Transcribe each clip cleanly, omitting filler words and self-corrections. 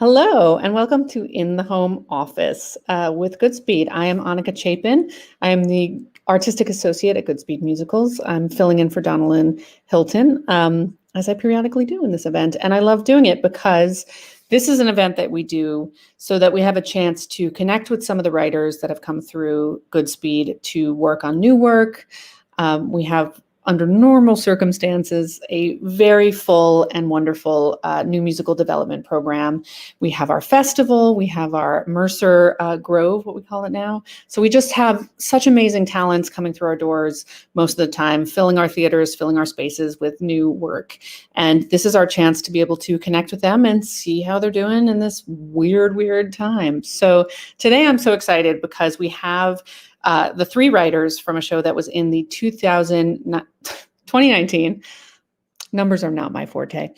Hello, and welcome to In the Home Office with Goodspeed. I am Annika Chapin. I am the Artistic Associate at Goodspeed Musicals. I'm filling in for Donalyn Hilton, as I periodically do in this event. And I love doing it because this is an event that we do so that we have a chance to connect with some of the writers that have come through Goodspeed to work on new work. We have, under normal circumstances, a very full and wonderful new musical development program. We have our festival, we have our Mercer Grove, what we call it now. So we just have such amazing talents coming through our doors most of the time, filling our theaters, filling our spaces with new work. And this is our chance to be able to connect with them and see how they're doing in this weird time. So today I'm so excited because we have the three writers from a show that was in the 2019, numbers are not my forte,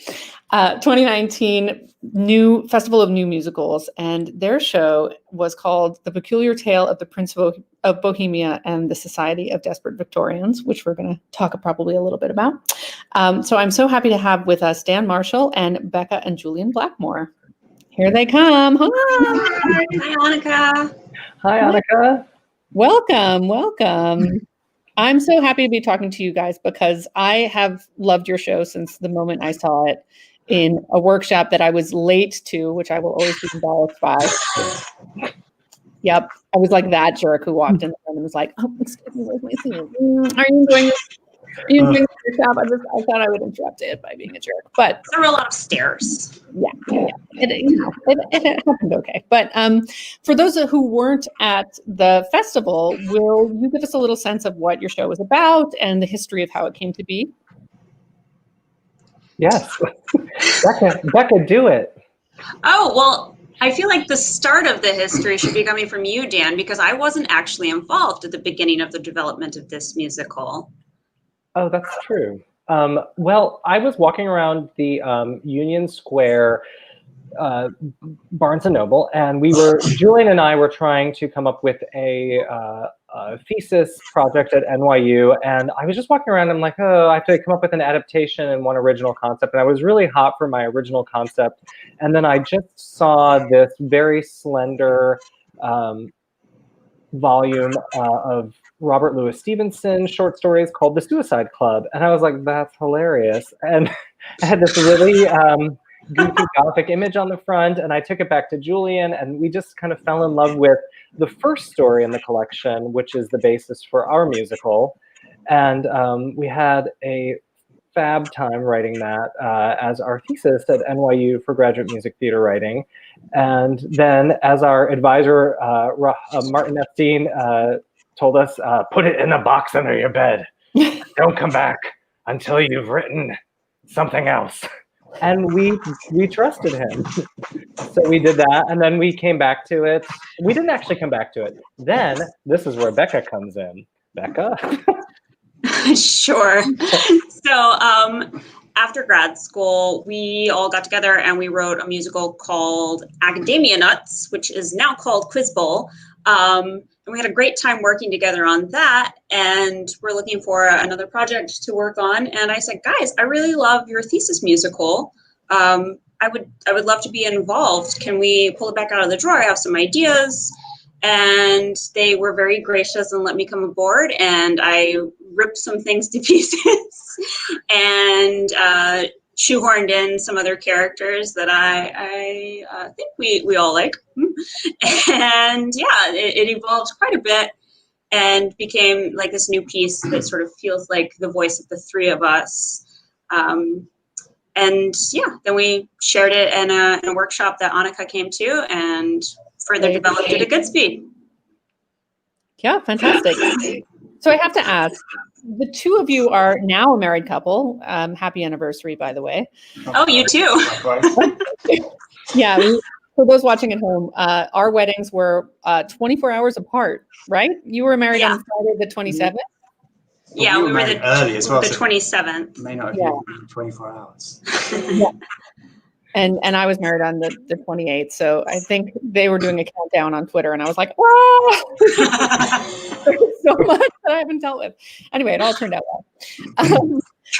2019 new Festival of New Musicals, and their show was called The Peculiar Tale of the Prince of Bohemia and the Society of Desperate Victorians, which we're going to talk probably a little bit about. So I'm so happy to have with us Dan Marshall and Becca and Julian Blackmore. Here they come. Hi. Hi, Annika. Hi, Annika. Welcome. I'm so happy to be talking to you guys because I have loved your show since the moment I saw it in a workshop that I was late to, which I will always be embarrassed by. Yep. I was like that jerk who walked in the room and was like, "Oh, excuse me, where's my seat? Are you enjoying this? Are you enjoying this workshop?" I thought I would interrupt it by being a jerk, but there were a lot of stairs. Yeah. It happened okay. But for those who weren't at the festival, will you give us a little sense of what your show was about and the history of how it came to be? Yes. Becca, do it. Oh, well, I feel like the start of the history should be coming from you, Dan, because I wasn't actually involved at the beginning of the development of this musical. Oh, that's true. Well, I was walking around the Union Square Barnes & Noble, and Julian and I were trying to come up with a thesis project at NYU, and I was just walking around, I'm like, oh, I have to come up with an adaptation and one original concept, and I was really hot for my original concept, and then I just saw this very slender volume of Robert Louis Stevenson short stories called The Suicide Club, and I was like, that's hilarious, and I had this really goofy Gothic image on the front, and I took it back to Julian, and we just kind of fell in love with the first story in the collection, which is the basis for our musical. And we had a fab time writing that as our thesis at NYU for graduate music theater writing. And then as our advisor, Martin Epstein, told us, put it in a box under your bed. Don't come back until you've written something else. And we trusted him. So we did that, and then we came back to it. We didn't actually come back to it. Then this is where Becca comes in. Becca? Sure. So after grad school, we all got together and we wrote a musical called Academia Nuts, which is now called Quiz Bowl. And we had a great time working together on that, and we're looking for another project to work on. And I said, guys, I really love your thesis musical. I would love to be involved. Can we pull it back out of the drawer? I have some ideas. And they were very gracious and let me come aboard, and I ripped some things to pieces and shoehorned in some other characters that I think we all like. And yeah, it evolved quite a bit and became like this new piece that sort of feels like the voice of the three of us. And yeah, then we shared it in a workshop that Annika came to and further developed it at Goodspeed. Yeah, fantastic. So I have to ask, the two of you are now a married couple. Happy anniversary, by the way. Oh, you too. Yeah, for those watching at home, our weddings were 24 hours apart, right? You were married on Friday the 27th? Yeah, we were early as well. The 27th. May not have been 24 hours. Yeah. And I was married on the 28th, so I think they were doing a countdown on Twitter, and I was like, "Oh, there's so much that I haven't dealt with." Anyway, it all turned out well.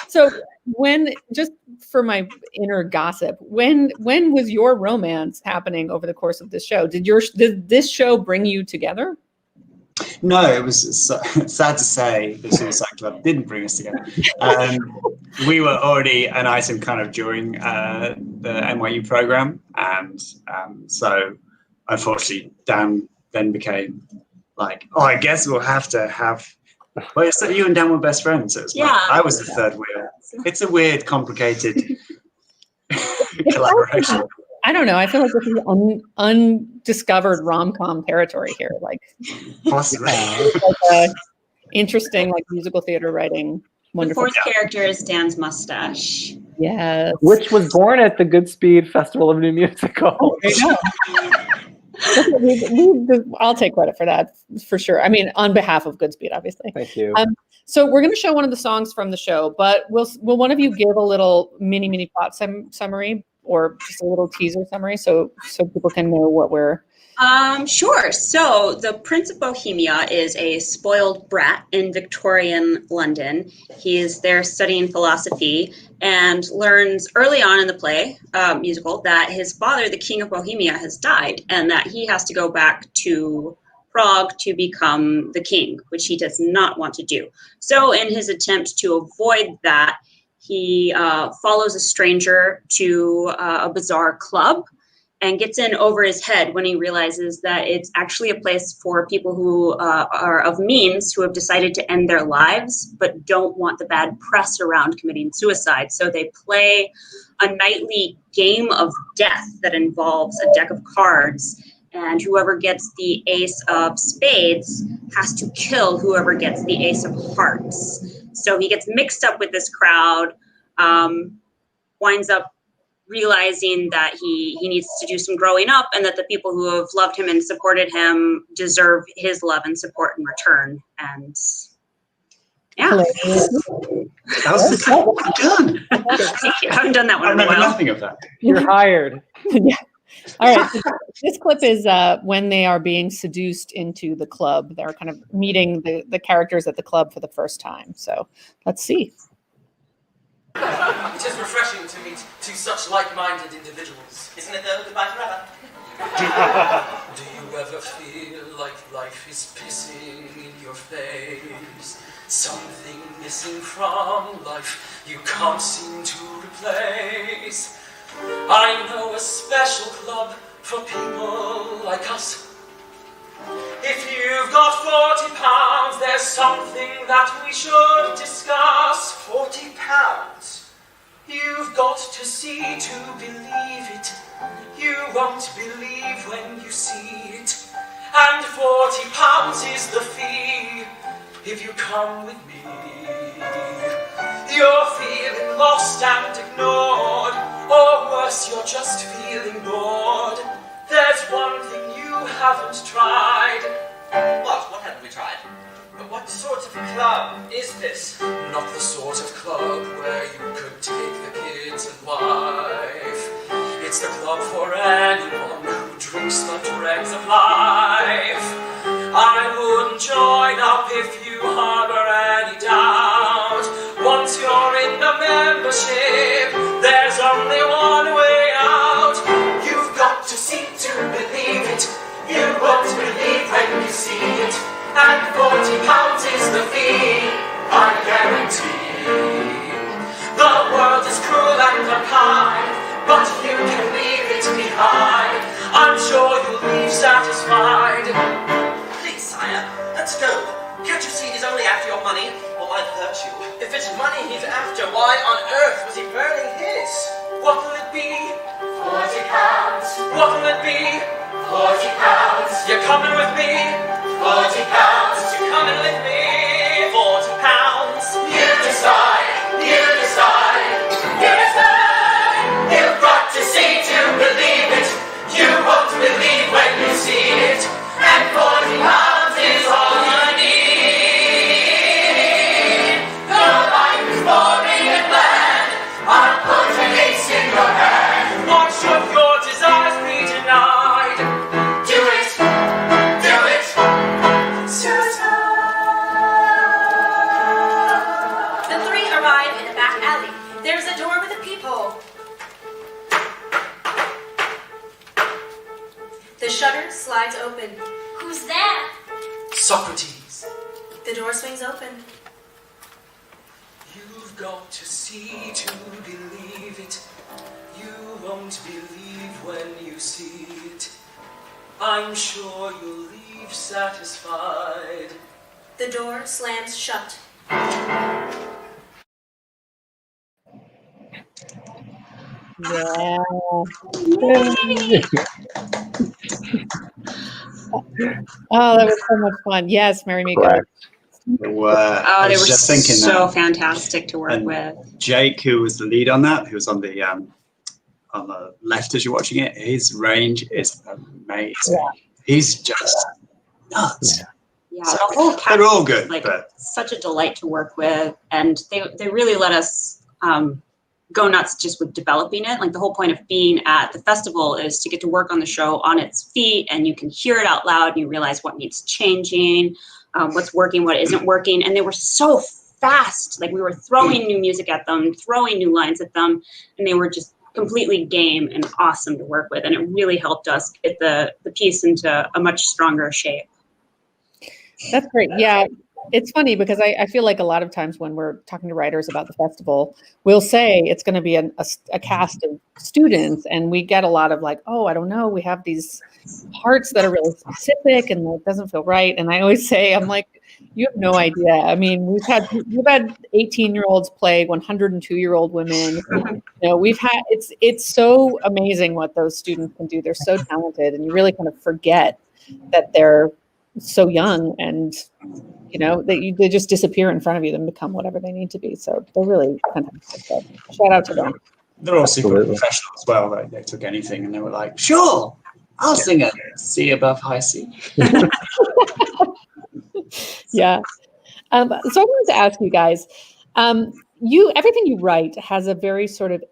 So just for my inner gossip, when was your romance happening over the course of this show? Did this show bring you together? No, it was sad to say the Suicide Club didn't bring us together. We were already an item kind of during the NYU program, and so unfortunately Dan then became like, oh, I guess we'll have to have. Well, it's that you and Dan were best friends. So it was I was the third wheel. It's a weird, complicated collaboration. I don't know. I feel like this is undiscovered rom-com territory here. Like, possibly like interesting, like musical theater writing. Wonderful. The fourth character is Dan's mustache. Yes. Which was born at the Goodspeed Festival of New Musicals. Oh, there you go. I'll take credit for that, for sure. I mean, on behalf of Goodspeed, obviously. Thank you. So we're going to show one of the songs from the show, but will one of you give a little mini plot summary, or just a little teaser summary, so people can know what we're... Sure. So the Prince of Bohemia is a spoiled brat in Victorian London. He is there studying philosophy and learns early on in the play, musical, that his father, the King of Bohemia, has died, and that he has to go back to Prague to become the king, which he does not want to do. So in his attempt to avoid that, he follows a stranger to a bizarre club and gets in over his head when he realizes that it's actually a place for people who are of means, who have decided to end their lives but don't want the bad press around committing suicide. So they play a nightly game of death that involves a deck of cards, and whoever gets the ace of spades has to kill whoever gets the ace of hearts. So he gets mixed up with this crowd, winds up realizing that he needs to do some growing up, and that the people who have loved him and supported him deserve his love and support in return. And yeah. That was done. Thank you. I haven't done that one I in a remember while. nothing of that. You're hired. Yeah. All right. So this clip is when they are being seduced into the club. They're kind of meeting the characters at the club for the first time. So let's see. It is refreshing to meet two such like-minded individuals. Isn't it though? Goodbye forever. Do you ever feel like life is pissing in your face? Something missing from life you can't seem to replace? I know a special club for people like us. If you've got £40, there's something that we should discuss. £40? You've got to see to believe it. You won't believe when you see it. And £40 is the fee if you come with me. You're feeling lost and ignored, or worse, you're just feeling bored. There's one thing you haven't tried. What haven't we tried? What sort of club is this? Not the sort of club where you could take the kids and wife. It's the club for anyone who drinks the dregs of life. I wouldn't join up if you harbor any doubt. Once you're in the membership, there's only one way out. You've got to see to believe it. You won't believe when you see it. And £40 is the fee, I guarantee. The world is cruel and unkind, but you can leave it behind. I'm sure you'll leave satisfied. Please, sire, let's go. Can't you see he's only after your money, or my virtue? If it's money he's after, why on earth was he burning his? What will it be? £40. What will it be? £40. You're coming with me? £40. You're coming with me? £40. You decide. You decide. You decide. You've got to see to believe it. You won't believe when you see it. And £40 is all you need. Your life is boring and bland. I'll put an ace in your hand. Why should your desires be denied? Do it. Do it. Suicide. Who's that? Socrates. The door swings open. You've got to see to believe it. You won't believe when you see it. I'm sure you'll leave satisfied. The door slams shut. Yeah. Oh, that was so much fun. Yes, Mary Miko. Correct. They were. Oh, I they was were just thinking so that. fantastic to work And with. Jake, who was the lead on that, who was on the left as you're watching it, his range is amazing. Yeah. He's just nuts. Yeah, So, the whole cast they're all good, like but such a delight to work with, and they really let us go nuts just with developing it. Like the whole point of being at the festival is to get to work on the show on its feet, and you can hear it out loud and you realize what needs changing, what's working, what isn't working. And they were so fast. Like we were throwing new music at them, throwing new lines at them, and they were just completely game and awesome to work with. And it really helped us get the piece into a much stronger shape. That's great. Yeah. It's funny because I feel like a lot of times when we're talking to writers about the festival, we'll say it's going to be a cast of students, and we get a lot of like, oh, I don't know, we have these parts that are really specific and it doesn't feel right. And I always say, I'm like, you have no idea. I mean, we've had 18-year-olds play 102-year-old women. You know, it's so amazing what those students can do. They're so talented, and you really kind of forget that they're so young, and you know, they just disappear in front of you and become whatever they need to be. So they're really fantastic. So shout out to them. they're all super Absolutely. professional as well. Like they took anything and they were like, sure, I'll sing it. C above high C. Yeah. So I wanted to ask you guys, everything you write has a very sort of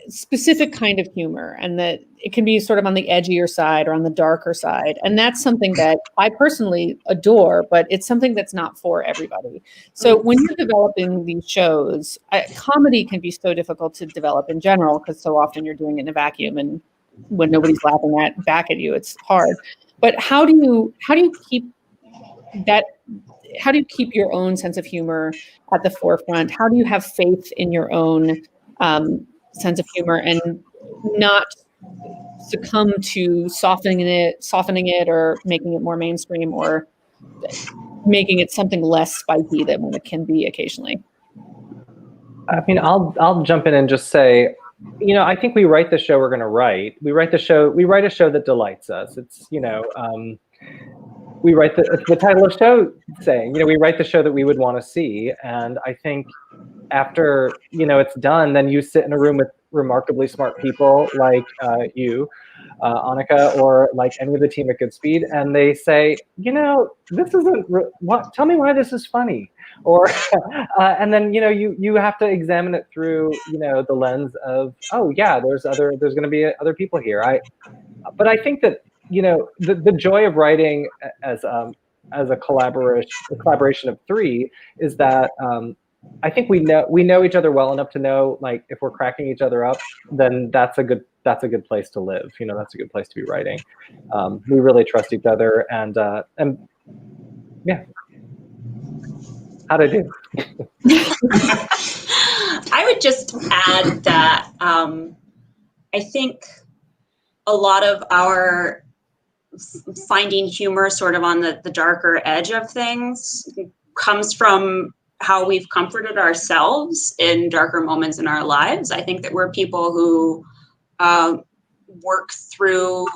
specific kind of humor, and that it can be sort of on the edgier side or on the darker side. And that's something that I personally adore, but it's something that's not for everybody. So when you're developing these shows, comedy can be so difficult to develop in general, because so often you're doing it in a vacuum, and when nobody's laughing back at you, it's hard. But how do you keep that? How do you keep your own sense of humor at the forefront? How do you have faith in your own sense of humor and not succumb to softening it or making it more mainstream, or making it something less spiky than it can be occasionally? I mean, I'll jump in and just say, you know, I think we write the show we're going to write. We write a show that delights us. It's, you know, we write the title of the show saying, you know, we write the show that we would want to see. And I think after, you know, it's done, then you sit in a room with remarkably smart people like you, Annika, or like any of the team at Goodspeed, and they say, you know, this isn't, tell me why this is funny. Or, and then, you know, you have to examine it through, you know, the lens of, oh yeah, there's going to be other people here. But I think that, you know, the joy of writing as a collaboration of three is that I think we know each other well enough to know, like, if we're cracking each other up, then that's a good place to live. You know, that's a good place to be writing. We really trust each other, and yeah. How'd I do? I would just add that I think a lot of our finding humor sort of on the darker edge of things comes from how we've comforted ourselves in darker moments in our lives. I think that we're people who work through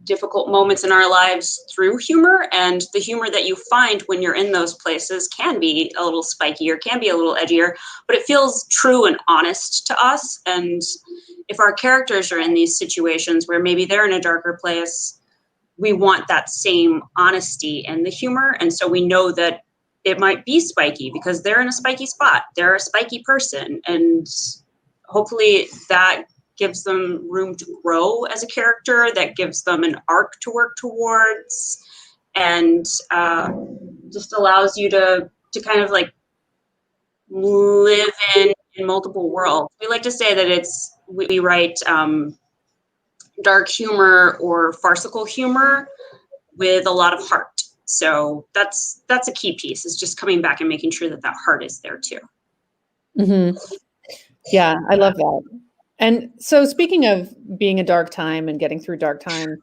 difficult moments in our lives through humor, and the humor that you find when you're in those places can be a little spikier, can be a little edgier, but it feels true and honest to us. And if our characters are in these situations where maybe they're in a darker place, we want that same honesty in the humor. And so we know that it might be spiky because they're in a spiky spot. They're a spiky person. And hopefully that gives them room to grow as a character, that gives them an arc to work towards, and just allows you to kind of like live in multiple worlds. We like to say that we write dark humor or farcical humor with a lot of heart. So that's a key piece, is just coming back and making sure that heart is there too. Mm-hmm. Yeah, I love that. And so speaking of being a dark time and getting through dark time,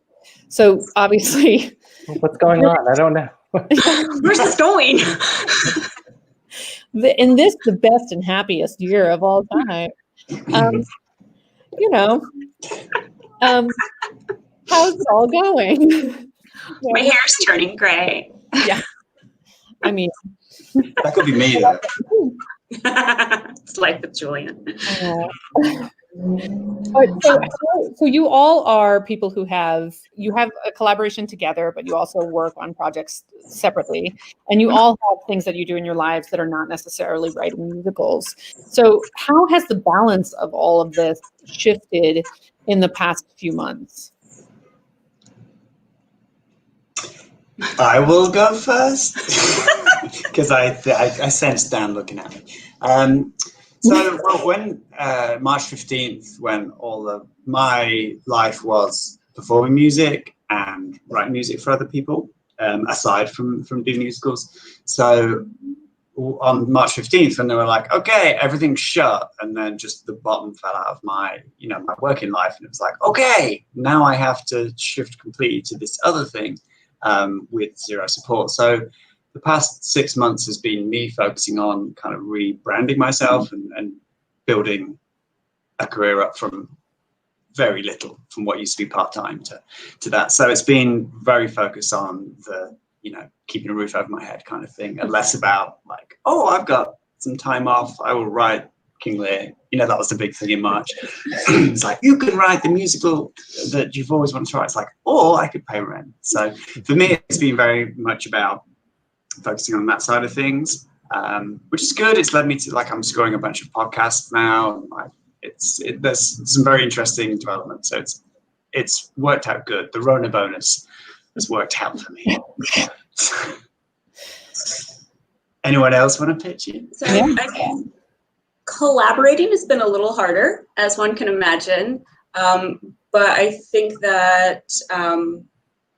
so obviously... What's going on? I don't know. Where's this going? In this, the best and happiest year of all time, how's it all going? My hair's turning gray. Yeah. I mean, that could be me though. It's life with Julian. So you all are people who have a collaboration together, but you also work on projects separately, and you all have things that you do in your lives that are not necessarily writing musicals. So how has the balance of all of this shifted in the past few months? I will go first because I sense Dan looking at me. So when March 15th, when all of my life was performing music and writing music for other people, aside from doing musicals. So on March 15th, when they were like, okay, everything's shut, and then just the bottom fell out of my working life, and it was like, okay, now I have to shift completely to this other thing with zero support. So the past 6 months has been me focusing on kind of rebranding myself and building a career up from very little, from what used to be part-time to that. So it's been very focused on the, keeping a roof over my head kind of thing, and less about like, oh, I've got some time off, I will write King Lear. That was the big thing in March. It's like, you can write the musical that you've always wanted to write. It's like, or I could pay rent. So for me, it's been very much about focusing on that side of things, which is good. It's led me to, like, I'm scoring a bunch of podcasts now. There's some very interesting developments. So it's worked out good. The Rona bonus has worked out for me. Anyone else want to pitch in? So collaborating has been a little harder, as one can imagine. But I think that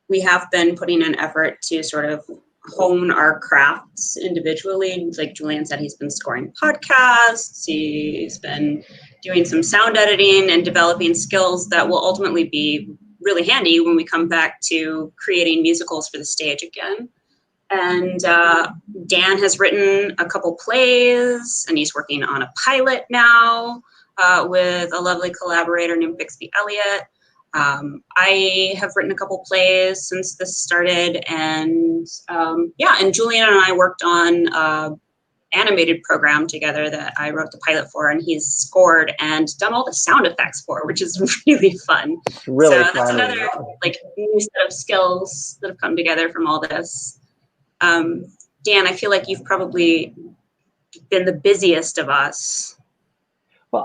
we have been putting an effort to sort of hone our crafts individually. Like Julian said, he's been scoring podcasts, he's been doing some sound editing and developing skills that will ultimately be really handy when we come back to creating musicals for the stage again. And Dan has written a couple plays, and he's working on a pilot now with a lovely collaborator named Bixby Elliott. I have written a couple plays since this started, and and Julian and I worked on an animated program together that I wrote the pilot for, and he's scored and done all the sound effects for, which is really fun. Really so that's another new set of skills that have come together from all this. Dan, I feel like you've probably been the busiest of us. Well,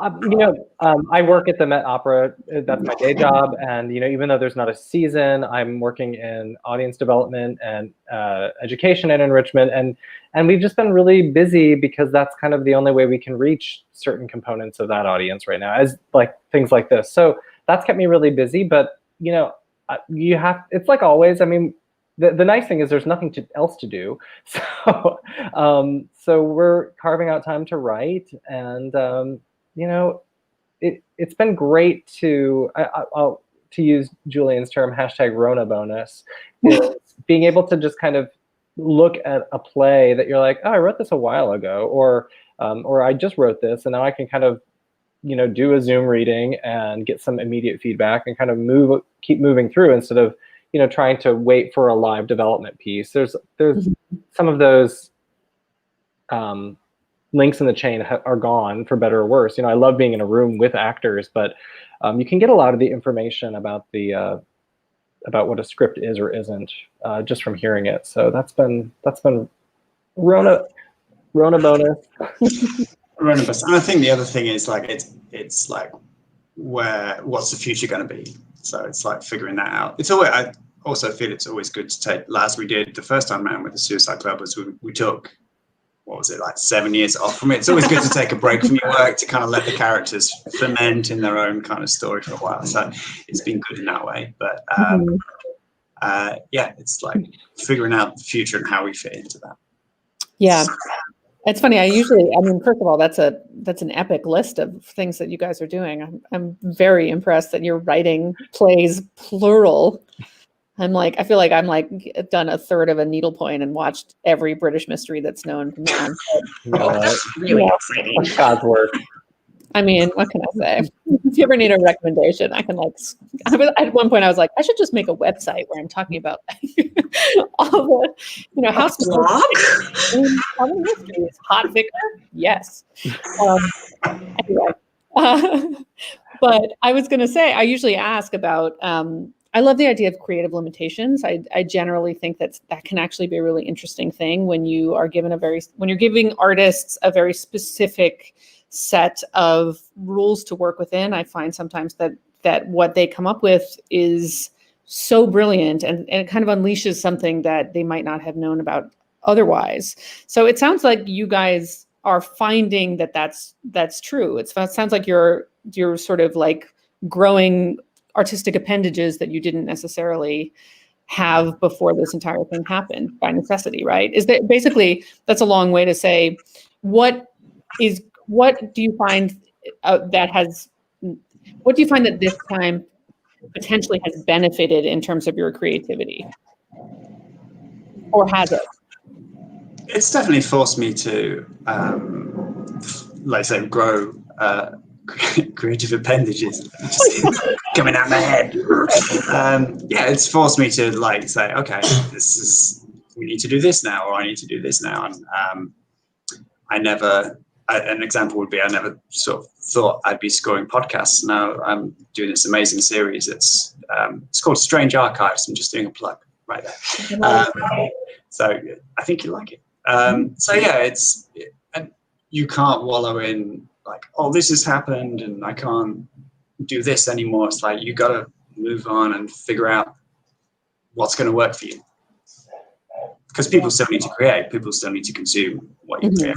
I work at the Met Opera. That's my day job. And, even though there's not a season, I'm working in audience development and education and enrichment. And we've just been really busy because that's kind of the only way we can reach certain components of that audience right now, as like things like this. So that's kept me really busy. But, it's like always. I mean, the nice thing is there's nothing else to do. So, so we're carving out time to write, and it's been great to use Julian's term, #Rona bonus, being able to just kind of look at a play that you're like, oh, I wrote this a while ago, or I just wrote this, and now I can kind of do a Zoom reading and get some immediate feedback and kind of keep moving through instead of trying to wait for a live development piece. There's some of those links in the chain are gone, for better or worse. I love being in a room with actors, but you can get a lot of the information about about what a script is or isn't just from hearing it. So that's been Rona bonus. Rona bonus. And I think the other thing is like it's like what's the future going to be? So it's like figuring that out. I also feel it's always good to take, as we did the first time around with the Suicide Club, was we took, what was it, like 7 years off from it. It's always good to take a break from your work to kind of let the characters ferment in their own kind of story for a while. So it's been good in that way. But it's like figuring out the future and how we fit into that. Yeah. It's funny. First of all, that's an epic list of things that you guys are doing. I'm very impressed that you're writing plays plural. I feel like I'm like done a third of a needlepoint and watched every British mystery that's known to man. That's really exciting. God's work. I mean, what can I say? If you ever need a recommendation, I can at one point I was like, I should just make a website where I'm talking about all the, house blog. How many mysteries? Hot Vicar? Yes. Anyway, but I was going to say, I usually ask about, I love the idea of creative limitations. I generally think that can actually be a really interesting thing when you are when you're giving artists a very specific set of rules to work within. I find sometimes that what they come up with is so brilliant and it kind of unleashes something that they might not have known about otherwise. So it sounds like you guys are finding that's true. It sounds like you're sort of like growing artistic appendages that you didn't necessarily have before this entire thing happened by necessity, right? That's a long way to say, what do you find what do you find that this time potentially has benefited in terms of your creativity? Or has it? It's definitely forced me to, like I say, grow creative appendages just coming out my head. It's forced me to like say, okay, we need to do this now, or I need to do this now. And an example would be I never sort of thought I'd be scoring podcasts. Now I'm doing this amazing series. It's called Strange Archives. I'm just doing a plug right there. So I think you like it. And you can't wallow in like, oh, this has happened and I can't do this anymore. It's like, you got to move on and figure out what's going to work for you. Because people still need to create. People still need to consume what you create.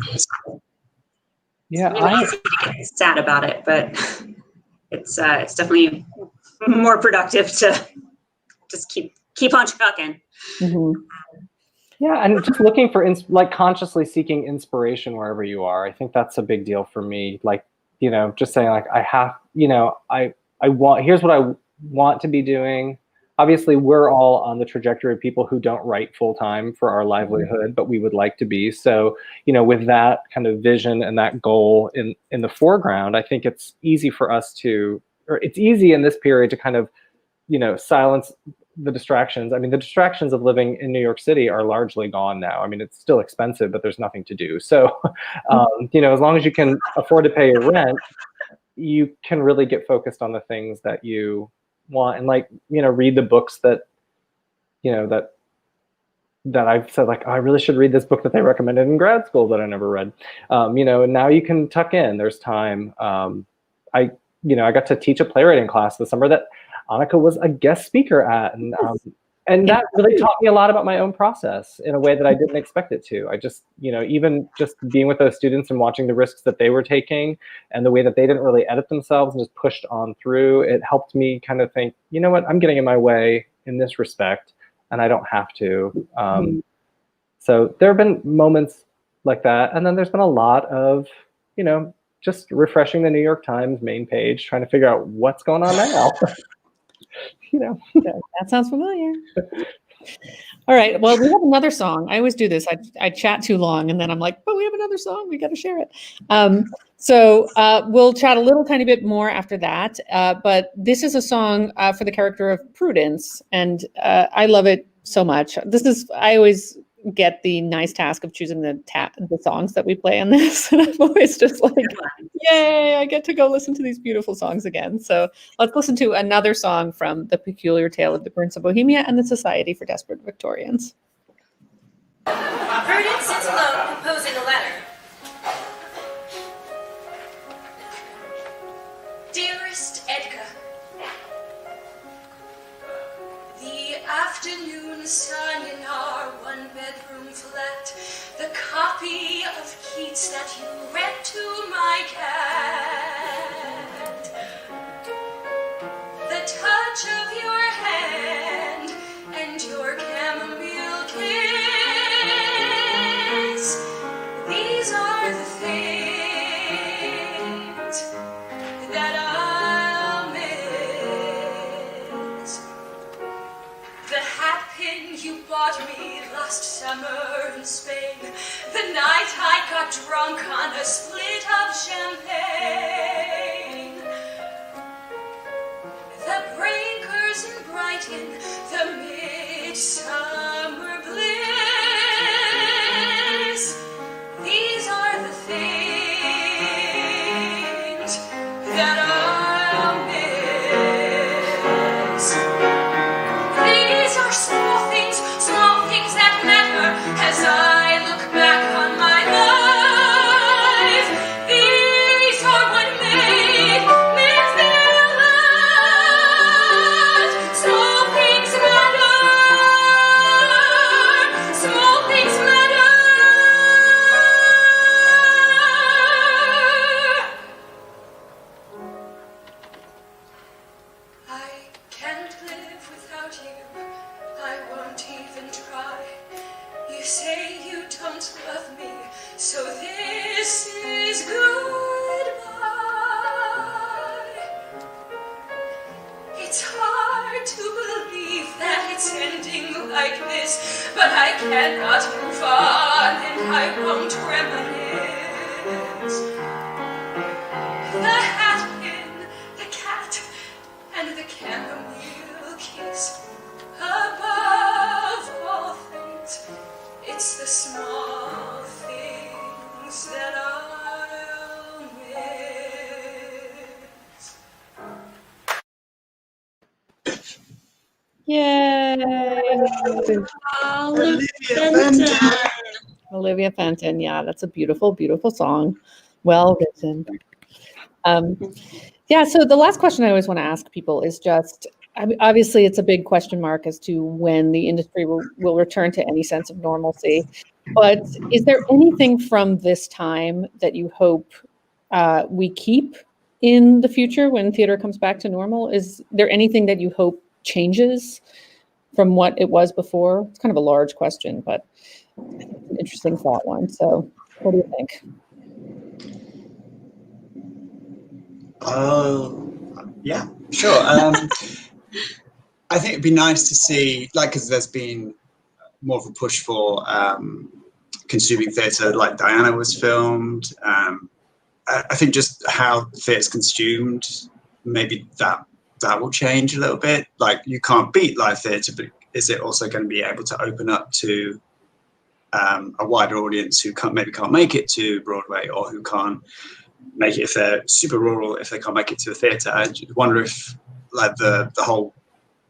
Yeah, I get sad about it, but it's definitely more productive to just keep on trucking. Mm-hmm. Yeah, and just looking for consciously seeking inspiration wherever you are. I think that's a big deal for me. Like, just saying like I want. Here's what I want to be doing. Obviously, we're all on the trajectory of people who don't write full time for our livelihood, but we would like to be. So, with that kind of vision and that goal in the foreground, I think it's easy for us it's easy in this period to kind of, silence the distractions. I mean, the distractions of living in New York City are largely gone now. I mean, it's still expensive, but there's nothing to do. So, as long as you can afford to pay your rent, you can really get focused on the things that you want and read the books that I've said like, oh, I really should read this book that they recommended in grad school that I never read. And now you can tuck in, there's time. I got to teach a playwriting class this summer that Annika was a guest speaker at, and that really taught me a lot about my own process in a way that I didn't expect it to. I just, even just being with those students and watching the risks that they were taking and the way that they didn't really edit themselves and just pushed on through, it helped me kind of think, you know what, I'm getting in my way in this respect and I don't have to. So there have been moments like that. And then there's been a lot of, just refreshing the New York Times main page, trying to figure out what's going on now. That sounds familiar. All right. Well, we have another song. I always do this. I chat too long and then I'm like, but we have another song. We got to share it. So we'll chat a little tiny bit more after that. But this is a song for the character of Prudence. And I love it so much. I always get the nice task of choosing the songs that we play in this. And I'm always just like, yay, I get to go listen to these beautiful songs again. So let's listen to another song from The Peculiar Tale of the Prince of Bohemia and the Society for Desperate Victorians. Prudence sits alone composing a letter. Dearest Edgar, the afternoon sun in our one-bedroom flat, the copy of Keats that you read to my cat, the touch of your hand, and last summer in Spain, the night I got drunk on a split of champagne. The breakers in Brighton, the midsummer bliss, these are the things that I'll miss. These are small things that matter as I look back on my life. These are what make me feel alive. Small things matter. Small things matter. I can't live without you. I won't even try. You say you don't love me, so this is goodbye. It's hard to believe that it's ending like this, but I cannot move on and I won't reminisce. The hat pin, the cat, and the chamomile kiss. Above all things, it's the small things that I'll miss. Yay! Olivia Fenton. Yeah, that's a beautiful, beautiful song. Well written. Yeah, so the last question I always want to ask people is just, obviously it's a big question mark as to when the industry will return to any sense of normalcy. But is there anything from this time that you hope we keep in the future when theater comes back to normal? Is there anything that you hope changes from what it was before? It's kind of a large question, but I think it's an interesting thought one. So what do you think? Yeah, sure. I think it'd be nice to see, like, because there's been more of a push for consuming theatre, like Diana was filmed. I think just how theatre's consumed, maybe that will change a little bit. Like, you can't beat live theatre, but is it also going to be able to open up to a wider audience who maybe can't make it to Broadway, or who can't make it if they're super rural, if they can't make it to a theatre? I wonder if, like, the whole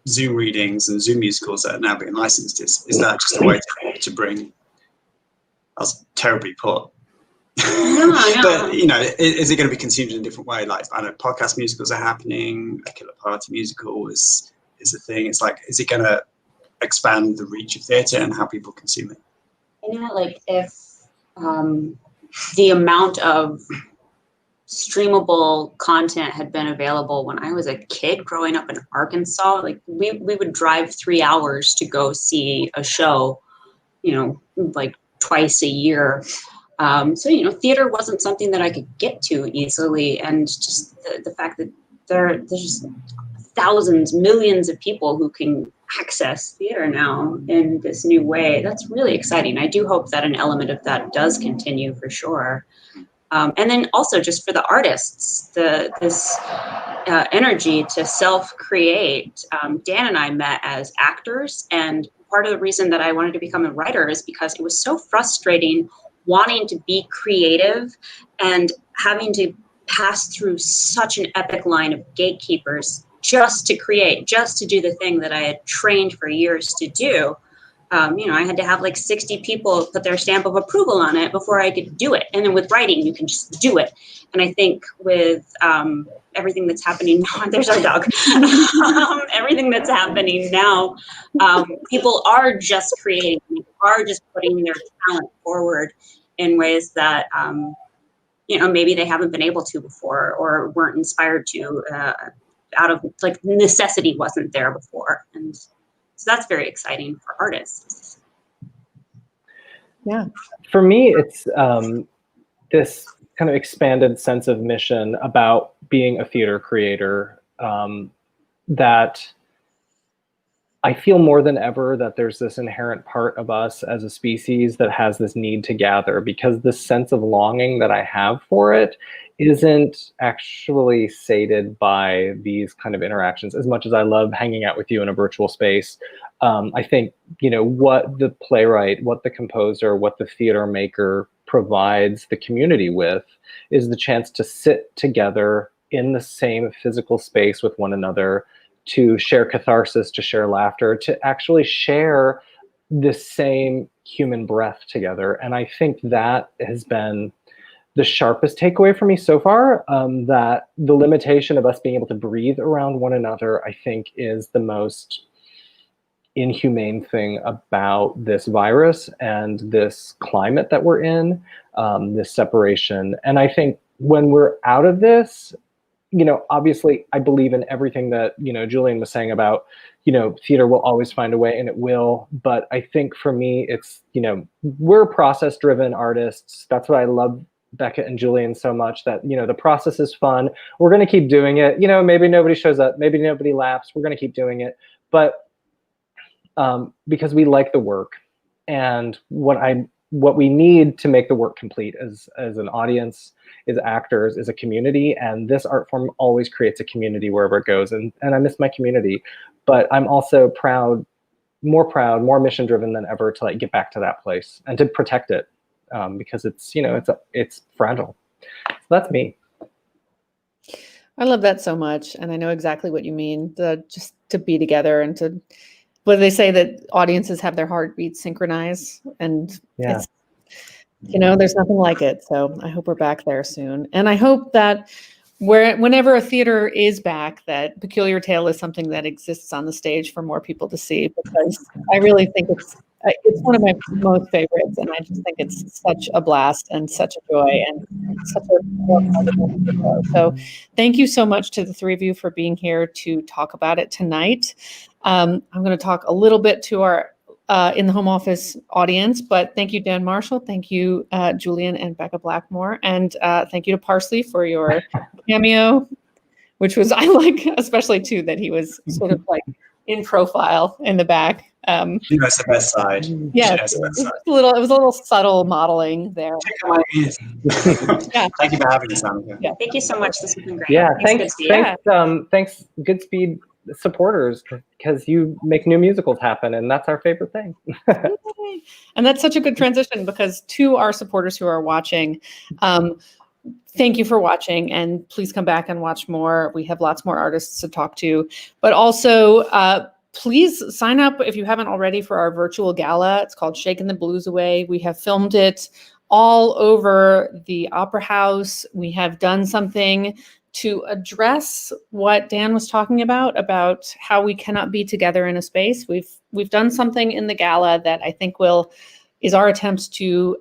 Zoom readings and Zoom musicals that are now being licensed, is that just a way to bring? I was terribly put. No. But, you know, is it going to be consumed in a different way? Like, I know podcast musicals are happening, a Killer Party musical is a thing. It's like, is it going to expand the reach of theatre and how people consume it? You know, like, if the amount of streamable content had been available when I was a kid growing up in Arkansas, like, we would drive 3 hours to go see a show, you know, like twice a year. So, you know, theater wasn't something that I could get to easily. And just the fact that there's just thousands, millions of people who can access theater now in this new way, that's really exciting. I do hope that an element of that does continue for sure. And then also just for the artists, this energy to self-create. Dan and I met as actors, and part of the reason that I wanted to become a writer is because it was so frustrating wanting to be creative and having to pass through such an epic line of gatekeepers just to create, just to do the thing that I had trained for years to do. You know, I had to have like 60 people put their stamp of approval on it before I could do it. And then with writing, you can just do it. And I think with everything that's happening now, there's our dog. Everything that's happening now, people are just creating, are just putting their talent forward in ways that, you know, maybe they haven't been able to before or weren't inspired to out of, like, necessity wasn't there before. And so that's very exciting for artists. Yeah. For me, it's this kind of expanded sense of mission about being a theater creator, that I feel more than ever that there's this inherent part of us as a species that has this need to gather, because the sense of longing that I have for it isn't actually sated by these kind of interactions. As much as I love hanging out with you in a virtual space, I think, you know, what the playwright, what the composer, what the theater maker provides the community with is the chance to sit together in the same physical space with one another, to share catharsis, to share laughter, to actually share the same human breath together. And I think that has been the sharpest takeaway for me so far, that the limitation of us being able to breathe around one another, I think, is the most inhumane thing about this virus and this climate that we're in, this separation. And I think when we're out of this, you know, obviously I believe in everything that, you know, Julian was saying about, you know, theater will always find a way, and it will. But I think for me, it's, you know, we're process-driven artists. That's what I love Becca and Julian so much, that, you know, the process is fun. We're going to keep doing it. You know, maybe nobody shows up, maybe nobody laughs. We're going to keep doing it. But because we like the work, and what we need to make the work complete as an audience, is actors, is a community, and this art form always creates a community wherever it goes. And I miss my community, but I'm also more mission driven than ever to like get back to that place and to protect it, because it's, you know, it's fragile. So that's me. I love that so much, and I know exactly what you mean. Just to be together and to, what do they say, that audiences have their heartbeats synchronized, and Yeah. it's, you know, there's nothing like it. So I hope we're back there soon, and I hope that whenever a theater is back, that Peculiar Tale is something that exists on the stage for more people to see, because I really think it's one of my most favorites, and I just think it's such a blast and such a joy and such a wonderful show. So thank you so much to the three of you for being here to talk about it tonight. I'm going to talk a little bit to our in the home office audience, but thank you, Dan Marshall. Thank you, Julian and Becca Blackmore. And thank you to Parsley for your cameo, which was, I like, especially too, that he was sort of like in profile in the back. She knows the best side. Yeah, She knows the best side. it was a little subtle modeling there. Yeah. Thank you for having us, Annika. Yeah. Thank you so much. This has been great. Yeah, Thanks, Goodspeed. thanks Goodspeed supporters, because you make new musicals happen, and that's our favorite thing. And that's such a good transition, because to our supporters who are watching, thank you for watching, and please come back and watch more. We have lots more artists to talk to, but also please sign up if you haven't already for our virtual gala. It's called Shaking the Blues Away. We have filmed it all over the Opera House. We have done something to address what Dan was talking about how we cannot be together in a space. We've done something in the gala that I think is our attempt to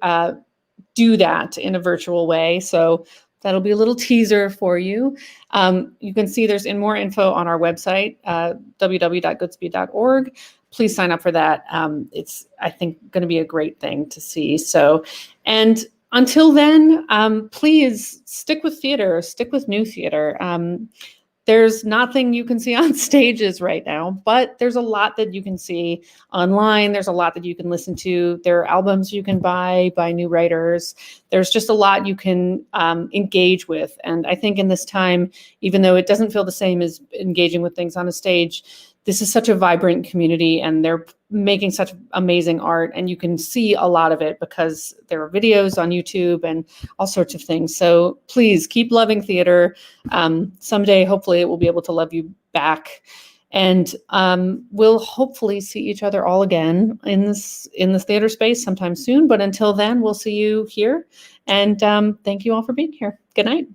do that in a virtual way. So that'll be a little teaser for you. You can see there's more info on our website, www.goodspeed.org. Please sign up for that. It's, I think, going to be a great thing to see. So, and until then, please stick with theater, stick with new theater. There's nothing you can see on stages right now, but there's a lot that you can see online. There's a lot that you can listen to. There are albums you can buy by new writers. There's just a lot you can engage with. And I think in this time, even though it doesn't feel the same as engaging with things on a stage, this is such a vibrant community, and they're making such amazing art, and you can see a lot of it because there are videos on YouTube and all sorts of things. So please keep loving theater. Someday, hopefully, it will be able to love you back. And we'll hopefully see each other all again in the theater space sometime soon. But until then, we'll see you here. And thank you all for being here. Good night.